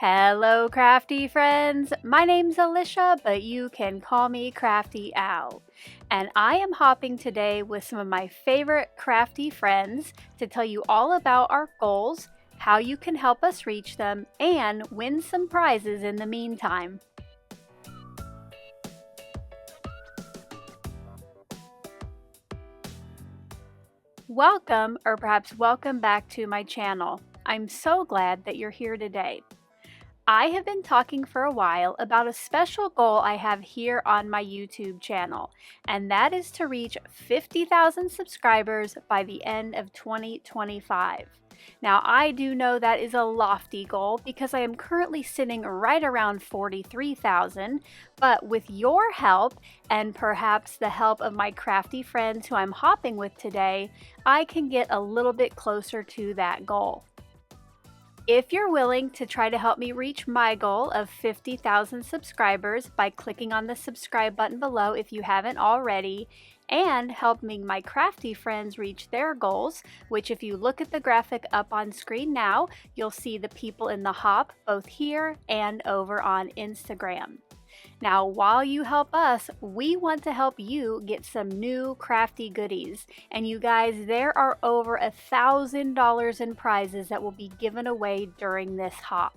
Hello crafty friends, my name's Alicia, but you can call me Crafty Al. And I am hopping today with some of my favorite crafty friends to tell you all about our goals, how you can help us reach them, and win some prizes in the meantime. Welcome, or perhaps welcome back to my channel. I'm so glad that you're here today. I have been talking for a while about a special goal I have here on my YouTube channel, and that is to reach 50,000 subscribers by the end of 2025. Now, I do know that is a lofty goal because I am currently sitting right around 43,000, but with your help and perhaps the help of my crafty friends who I'm hopping with today, I can get a little bit closer to that goal. If you're willing to try to help me reach my goal of 50,000 subscribers by clicking on the subscribe button below if you haven't already, and helping my crafty friends reach their goals, which if you look at the graphic up on screen now, you'll see the people in the hop both here and over on Instagram. Now, while you help us, we want to help you get some new crafty goodies. And you guys, there are over $1,000 in prizes that will be given away during this hop.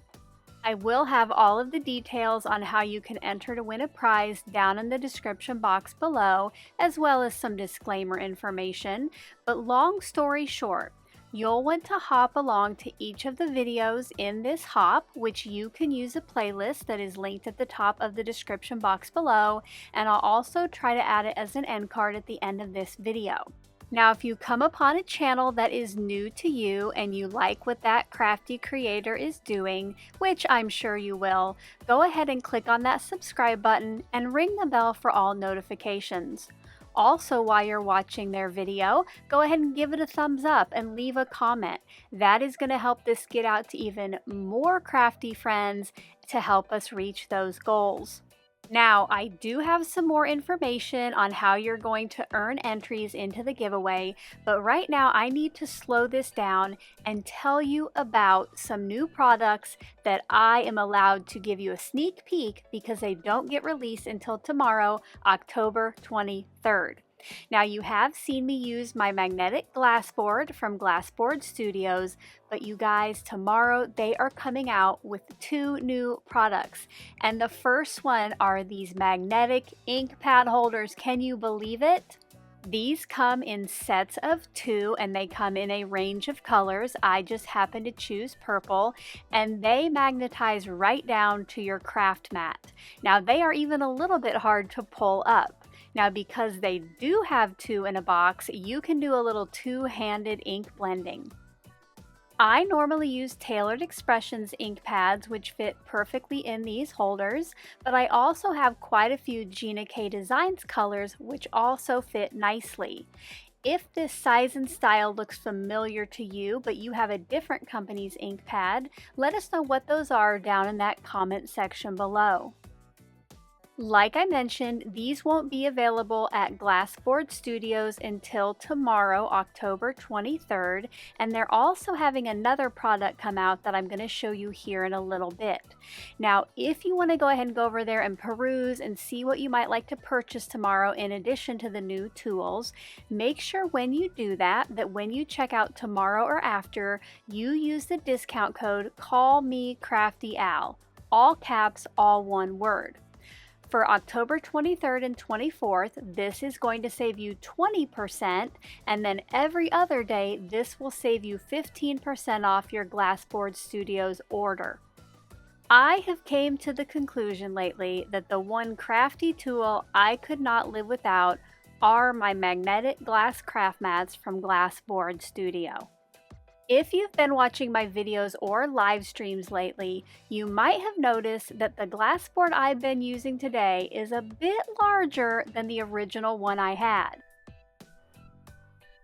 I will have all of the details on how you can enter to win a prize down in the description box below, as well as some disclaimer information. But long story short, you'll want to hop along to each of the videos in this hop, which you can use a playlist that is linked at the top of the description box below, and I'll also try to add it as an end card at the end of this video. Now, if you come upon a channel that is new to you and you like what that crafty creator is doing, which I'm sure you will, go ahead and click on that subscribe button and ring the bell for all notifications. Also, while you're watching their video, go ahead and give it a thumbs up and leave a comment. That is going to help this get out to even more crafty friends to help us reach those goals. Now, I do have some more information on how you're going to earn entries into the giveaway, but right now I need to slow this down and tell you about some new products that I am allowed to give you a sneak peek because they don't get released until tomorrow, October 23rd. Now, you have seen me use my magnetic glass board from Glassboard Studios, but you guys, tomorrow they are coming out with 2 new products. And the first one are these magnetic ink pad holders. Can you believe it? These come in sets of 2 and they come in a range of colors. I just happen to choose purple, and they magnetize right down to your craft mat. Now, they are even a little bit hard to pull up. Now, because they do have 2 in a box, you can do a little two-handed ink blending. I normally use Tailored Expressions ink pads, which fit perfectly in these holders, but I also have quite a few Gina K Designs colors, which also fit nicely. If this size and style looks familiar to you, but you have a different company's ink pad, let us know what those are down in that comment section below. Like I mentioned, these won't be available at Glassboard Studios until tomorrow, October 23rd, and they're also having another product come out that I'm going to show you here in a little bit. Now, if you want to go ahead and go over there and peruse and see what you might like to purchase tomorrow in addition to the new tools, make sure when you do that when you check out tomorrow or after, you use the discount code CALLMECRAFTYAL, all caps, all one word. For October 23rd and 24th, this is going to save you 20%, and then every other day, this will save you 15% off your Glassboard Studios order. I have came to the conclusion lately that the one crafty tool I could not live without are my magnetic glass craft mats from Glassboard Studio. If you've been watching my videos or live streams lately, you might have noticed that the glass board I've been using today is a bit larger than the original one I had.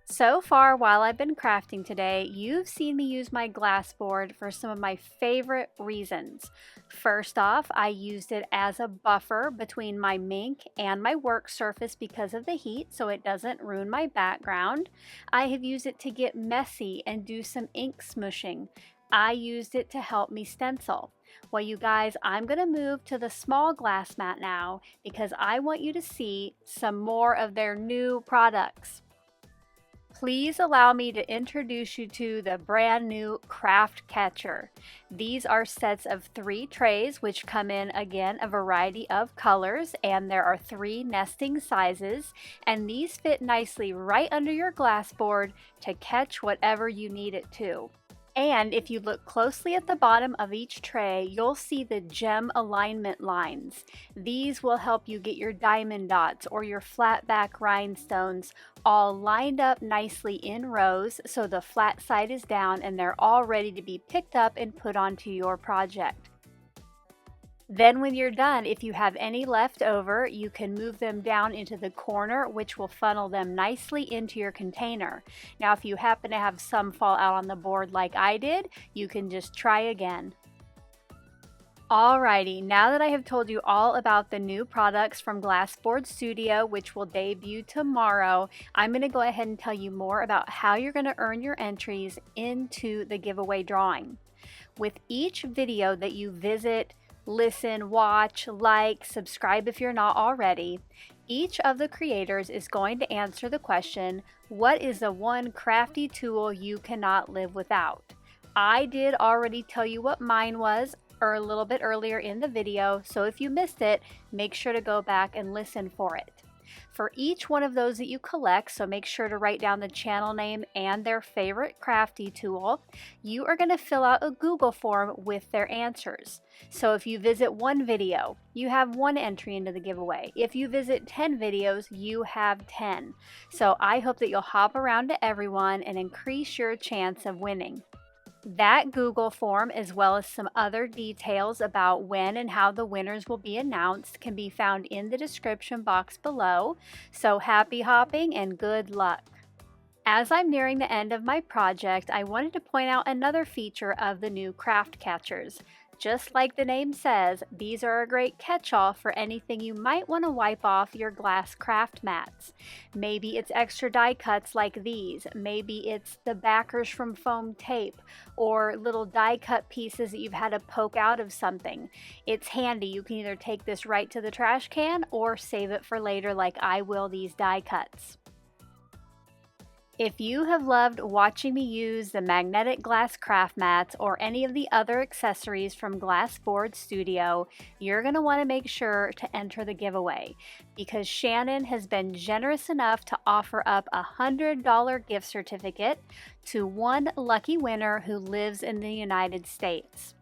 So far, while I've been crafting today, you've seen me use my glass board for some of my favorite reasons. First off, I used it as a buffer between my MagInk and my work surface because of the heat, so it doesn't ruin my background. I have used it to get messy and do some ink smooshing. I used it to help me stencil. Well, you guys, I'm going to move to the small glass mat now because I want you to see some more of their new products. Please allow me to introduce you to the brand new Craft Catcher. These are sets of 3 trays which come in, again, a variety of colors, and there are 3 nesting sizes, and these fit nicely right under your glass board to catch whatever you need it to. And if you look closely at the bottom of each tray, you'll see the gem alignment lines. These will help you get your diamond dots or your flat back rhinestones all lined up nicely in rows so the flat side is down and they're all ready to be picked up and put onto your project. Then when you're done, if you have any left over, you can move them down into the corner, which will funnel them nicely into your container. Now, if you happen to have some fall out on the board like I did, you can just try again. Alrighty, now that I have told you all about the new products from Glassboard Studio, which will debut tomorrow, I'm going to go ahead and tell you more about how you're going to earn your entries into the giveaway drawing. With each video that you visit, listen, watch, like, subscribe if you're not already, each of the creators is going to answer the question, what is the one crafty tool you cannot live without? I did already tell you what mine was a little bit earlier in the video, so if you missed it, make sure to go back and listen for it. For each one of those that you collect, so make sure to write down the channel name and their favorite crafty tool, you are going to fill out a Google form with their answers. So if you visit 1 video, you have 1 entry into the giveaway. If you visit 10 videos, you have 10. So I hope that you'll hop around to everyone and increase your chance of winning. That Google form, as well as some other details about when and how the winners will be announced, can be found in the description box below. So happy hopping and good luck! As I'm nearing the end of my project, I wanted to point out another feature of the new Craft Catchers. Just like the name says, these are a great catch-all for anything you might want to wipe off your glass craft mats. Maybe it's extra die cuts like these, maybe it's the backers from foam tape, or little die cut pieces that you've had to poke out of something. It's handy. You can either take this right to the trash can or save it for later like I will these die cuts. If you have loved watching me use the magnetic glass craft mats or any of the other accessories from Glassboard Studio, you're going to want to make sure to enter the giveaway because Shannon has been generous enough to offer up a $100 gift certificate to 1 lucky winner who lives in the United States.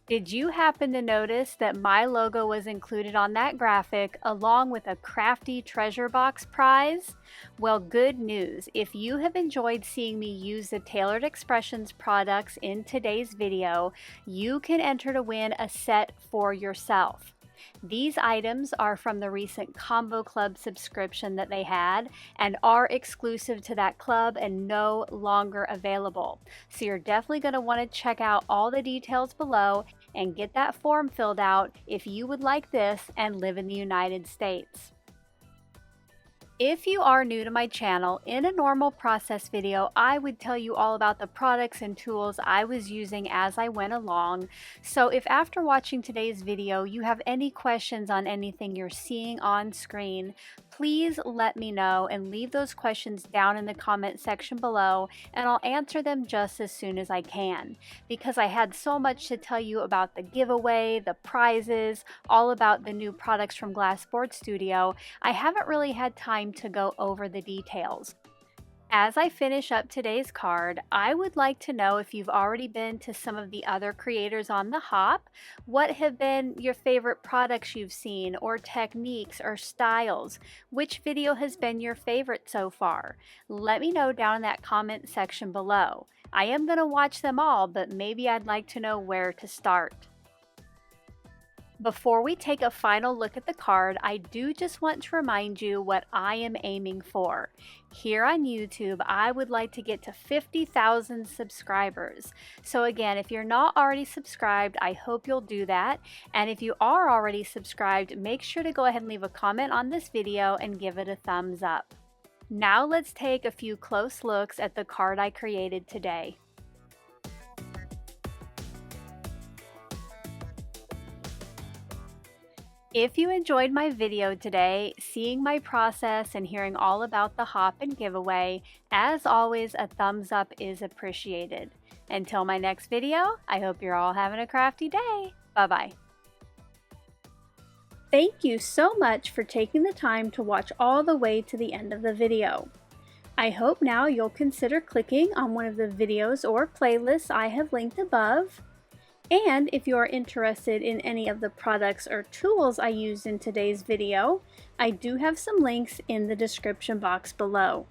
Did you happen to notice that my logo was included on that graphic along with a Crafty treasure box prize? Well, good news. If you have enjoyed seeing me use the Tailored Expressions products in today's video, you can enter to win a set for yourself. These items are from the recent Combo Club subscription that they had and are exclusive to that club and no longer available. So you're definitely going to want to check out all the details below and get that form filled out if you would like this and live in the United States. If you are new to my channel, in a normal process video, I would tell you all about the products and tools I was using as I went along. So if after watching today's video you have any questions on anything you're seeing on screen, please let me know and leave those questions down in the comment section below and I'll answer them just as soon as I can. Because I had so much to tell you about the giveaway, the prizes, all about the new products from Glassboard Studio, I haven't really had time to go over the details. As I finish up today's card, I would like to know if you've already been to some of the other creators on the hop. What have been your favorite products you've seen, or techniques, or styles? Which video has been your favorite so far? Let me know down in that comment section below. I am going to watch them all, but maybe I'd like to know where to start. Before we take a final look at the card, I do just want to remind you what I am aiming for. Here on YouTube, I would like to get to 50,000 subscribers. So again, if you're not already subscribed, I hope you'll do that. And if you are already subscribed, make sure to go ahead and leave a comment on this video and give it a thumbs up. Now let's take a few close looks at the card I created today. If you enjoyed my video today, seeing my process and hearing all about the hop and giveaway, as always, a thumbs up is appreciated. Until my next video, I hope you're all having a crafty day. Bye-bye. Thank you so much for taking the time to watch all the way to the end of the video. I hope now you'll consider clicking on one of the videos or playlists I have linked above. And if you are interested in any of the products or tools I used in today's video, I do have some links in the description box below.